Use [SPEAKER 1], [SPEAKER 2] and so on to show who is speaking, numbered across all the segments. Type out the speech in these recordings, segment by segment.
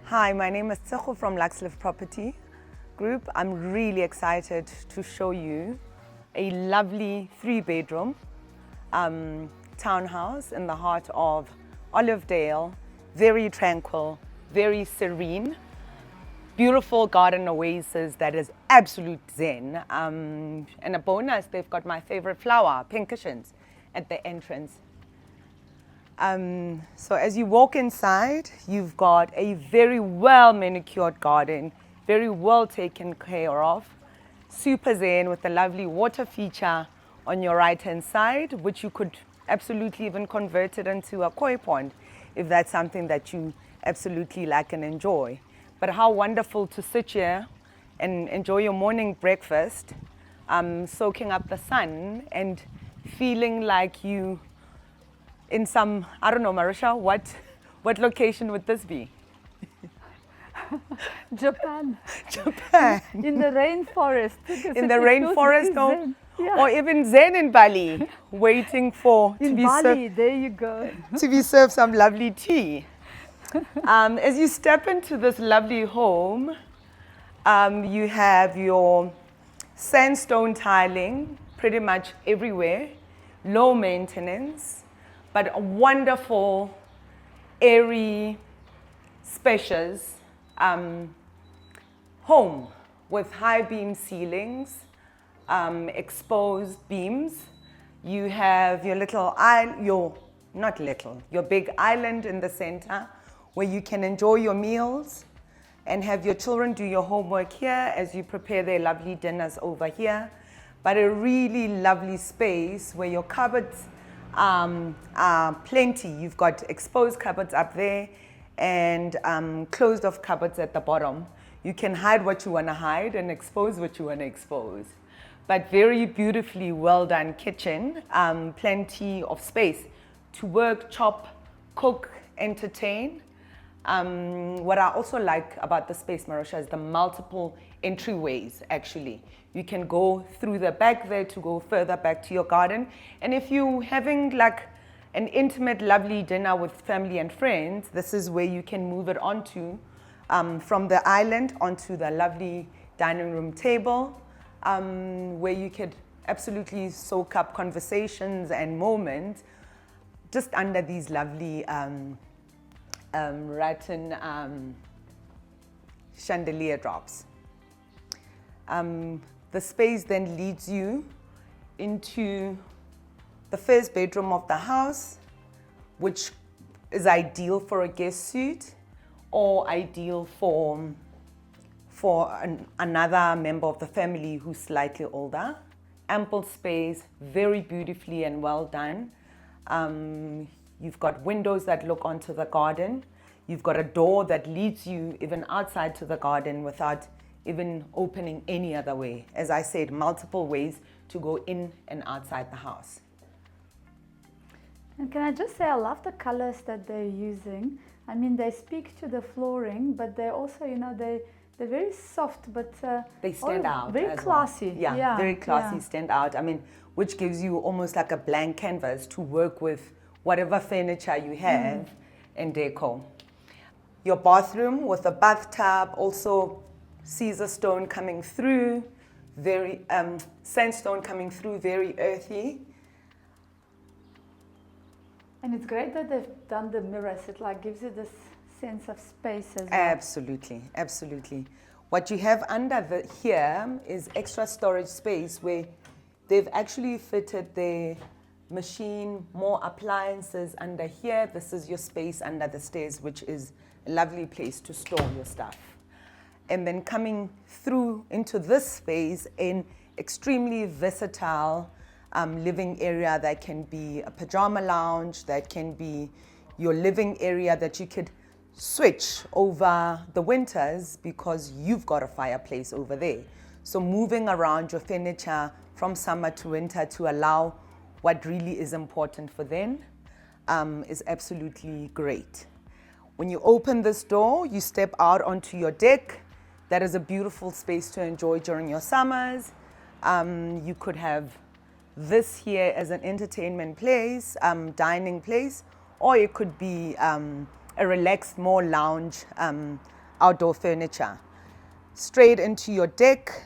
[SPEAKER 1] Hi, my name is Tsecho from Luxlift Property Group. I'm really excited to show you a lovely 3-bedroom townhouse in the heart of Olivedale. Very tranquil, very serene, beautiful garden oasis that is absolute zen. And a bonus, they've got my favorite flower, pink cushions, at the entrance. So as you walk inside, you've got a very well manicured garden, very well taken care of, super zen with a lovely water feature on your right hand side, which you could absolutely even convert it into a koi pond if that's something that you absolutely like and enjoy. But how wonderful to sit here and enjoy your morning breakfast, soaking up the sun and feeling like you in some, I don't know, Marisha, what location would this be?
[SPEAKER 2] Japan.
[SPEAKER 1] Japan.
[SPEAKER 2] In the rainforest.
[SPEAKER 1] In the rainforest, or even Zen in Bali, waiting for
[SPEAKER 2] in Bali. There you go.
[SPEAKER 1] To be served some lovely tea. As you step into this lovely home, you have your sandstone tiling pretty much everywhere, low maintenance, but a wonderful, airy, spacious home with high beam ceilings, exposed beams. You have your little your big island in the center where you can enjoy your meals and have your children do your homework here as you prepare their lovely dinners over here. But a really lovely space where your cupboards are plenty. You've got exposed cupboards up there and closed off cupboards at the bottom. You can hide what you want to hide and expose what you want to expose. But very beautifully well done kitchen, plenty of space to work, chop, cook, entertain. What I also like about the space, Marisha, is the multiple entryways, actually. You can go through the back there to go further back to your garden. And if you're having like an intimate, lovely dinner with family and friends, this is where you can move it onto, from the island onto the lovely dining room table, where you could absolutely soak up conversations and moments just under these lovely rattan chandelier drops. The space then leads you into the first bedroom of the house, which is ideal for a guest suite or ideal for another member of the family who's slightly older. Ample space, very beautifully and well done. You've got windows that look onto the garden. You've got a door that leads you even outside to the garden without even opening any other way. As I said, multiple ways to go in and outside the house.
[SPEAKER 2] And can I just say, I love the colors that they're using. I mean, they speak to the flooring, but they're also, they're very soft, but
[SPEAKER 1] they stand out.
[SPEAKER 2] Very classy.
[SPEAKER 1] Well. Yeah, very classy, stand out. I mean, which gives you almost like a blank canvas to work with whatever furniture you have and decor. Your bathroom with a bathtub, also Caesar stone coming through, very sandstone coming through, very earthy.
[SPEAKER 2] And it's great that they've done the mirrors. It like gives you this sense of space as well.
[SPEAKER 1] Absolutely, absolutely. What you have under here is extra storage space where they've actually fitted the machine, more appliances under here. This is your space under the stairs, which is a lovely place to store your stuff. And then coming through into this space, an extremely versatile living area that can be a pajama lounge, that can be your living area that you could switch over the winters because you've got a fireplace over there. So moving around your furniture from summer to winter to allow what really is important for them is absolutely great. When you open this door, you step out onto your deck. That is a beautiful space to enjoy during your summers. You could have this here as an entertainment place, dining place, or it could be a relaxed, more lounge outdoor furniture. Straight into your deck,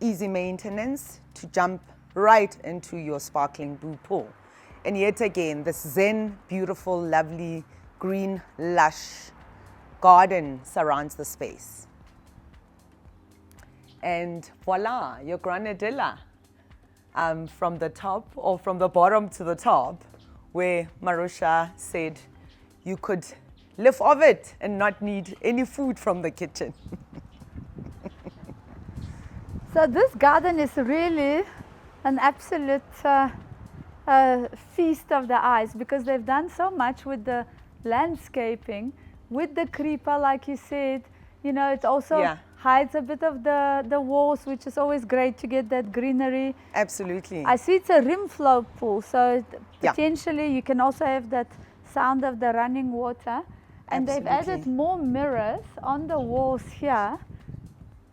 [SPEAKER 1] easy maintenance to jump right into your sparkling blue pool. And yet again, this zen, beautiful, lovely, green, lush garden surrounds the space. And voila, your granadilla from the top, or from the bottom to the top, where Marusha said you could live off it and not need any food from the kitchen.
[SPEAKER 2] So this garden is really an absolute feast of the eyes, because they've done so much with the landscaping, with the creeper, like you said. You know, it also hides a bit of the walls, which is always great to get that greenery.
[SPEAKER 1] Absolutely.
[SPEAKER 2] I see it's a rim flow pool, so potentially you can also have that sound of the running water. And they've added more mirrors on the walls here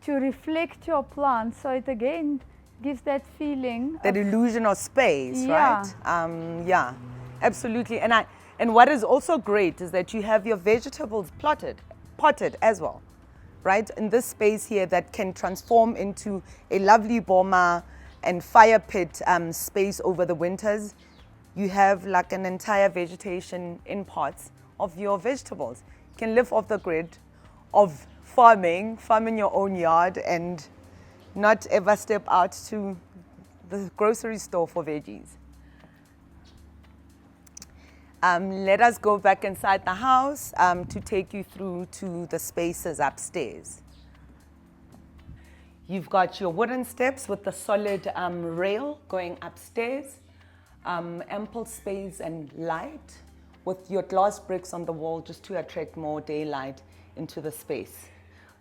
[SPEAKER 2] to reflect your plants, so it again gives that feeling,
[SPEAKER 1] that illusion of space, right? Yeah, absolutely. And what is also great is that you have your vegetables potted as well, right? In this space here that can transform into a lovely boma and fire pit space over the winters. You have like an entire vegetation in pots of your vegetables. You can live off the grid of farm in your own yard, and not ever step out to the grocery store for veggies. Let us go back inside the house to take you through to the spaces upstairs. You've got your wooden steps with the solid rail going upstairs, ample space and light, with your glass bricks on the wall just to attract more daylight into the space.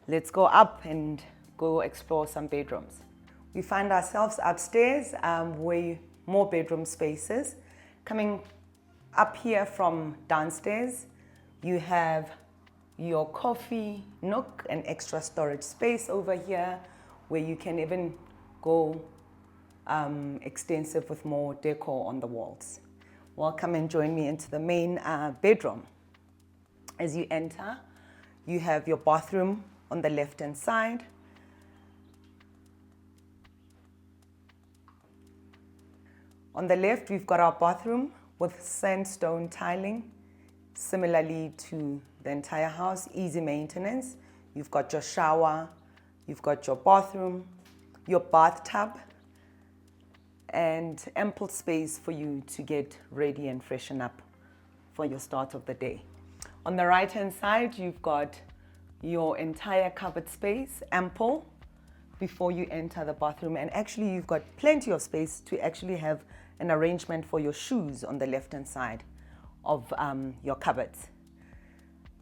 [SPEAKER 1] Let's go up and go explore some bedrooms. We find ourselves upstairs with more bedroom spaces. Coming up here from downstairs, you have your coffee nook and extra storage space over here, where you can even go extensive with more decor on the walls. Welcome and join me into the main bedroom. As you enter, you have your bathroom on the left-hand side. On the left, we've got our bathroom with sandstone tiling, similarly to the entire house, easy maintenance. You've got your shower, you've got your bathroom, your bathtub, and ample space for you to get ready and freshen up for your start of the day. On the right-hand side, you've got your entire cupboard space, ample, before you enter the bathroom. And actually, you've got plenty of space to actually have an arrangement for your shoes on the left-hand side of your cupboards.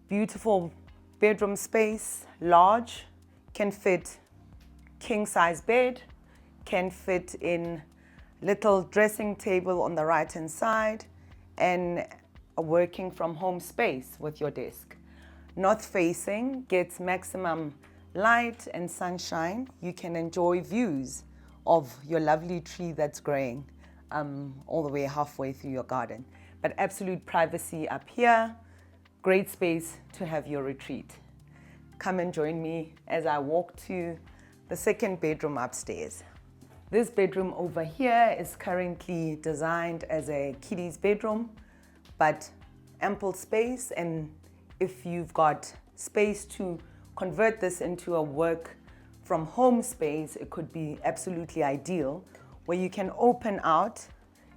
[SPEAKER 1] Beautiful bedroom space, large, can fit king-size bed, can fit in little dressing table on the right-hand side, and a working from home space with your desk. North facing, gets maximum light and sunshine. You can enjoy views of your lovely tree that's growing all the way halfway through your garden. But absolute privacy up here, great space to have your retreat. Come and join me as I walk to the second bedroom upstairs. This bedroom over here is currently designed as a kiddies bedroom, but ample space, and if you've got space to convert this into a work from home space, it could be absolutely ideal, where you can open out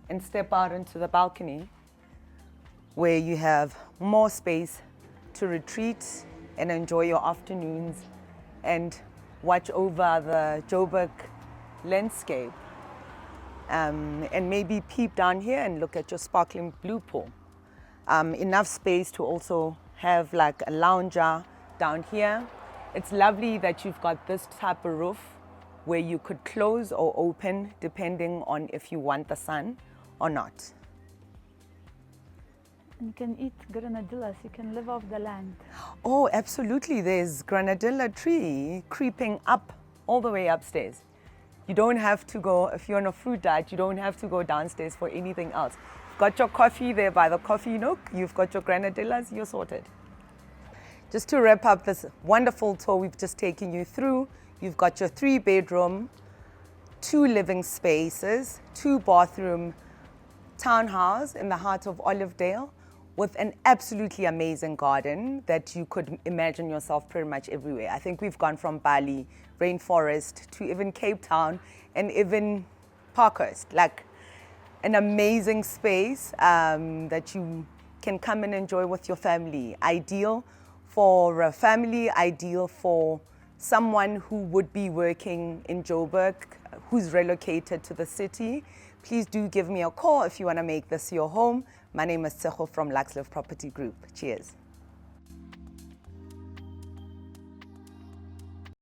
[SPEAKER 1] and step out into the balcony, where you have more space to retreat and enjoy your afternoons and watch over the Joburg landscape, and maybe peep down here and look at your sparkling blue pool. Enough space to also have like a lounger down here. It's lovely that you've got this type of roof where you could close or open depending on if you want the sun or not.
[SPEAKER 2] You can eat granadillas, you can live off the land.
[SPEAKER 1] Oh, absolutely. There's granadilla tree creeping up all the way upstairs. You don't have to go, if you're on a fruit diet, you don't have to go downstairs for anything else. You've got your coffee there by the coffee nook, you've got your granadillas, you're sorted. Just to wrap up this wonderful tour we've just taken you through, you've got your 3-bedroom, 2 living spaces, 2-bathroom townhouse in the heart of Olivedale with an absolutely amazing garden that you could imagine yourself pretty much everywhere. I think we've gone from Bali, rainforest, to even Cape Town and even Parkhurst, like an amazing space that you can come and enjoy with your family. Ideal for a family, ideal for someone who would be working in Joburg, who's relocated to the city. Please do give me a call if you want to make this your home. My name is Tseho from Luxlive Property Group. Cheers.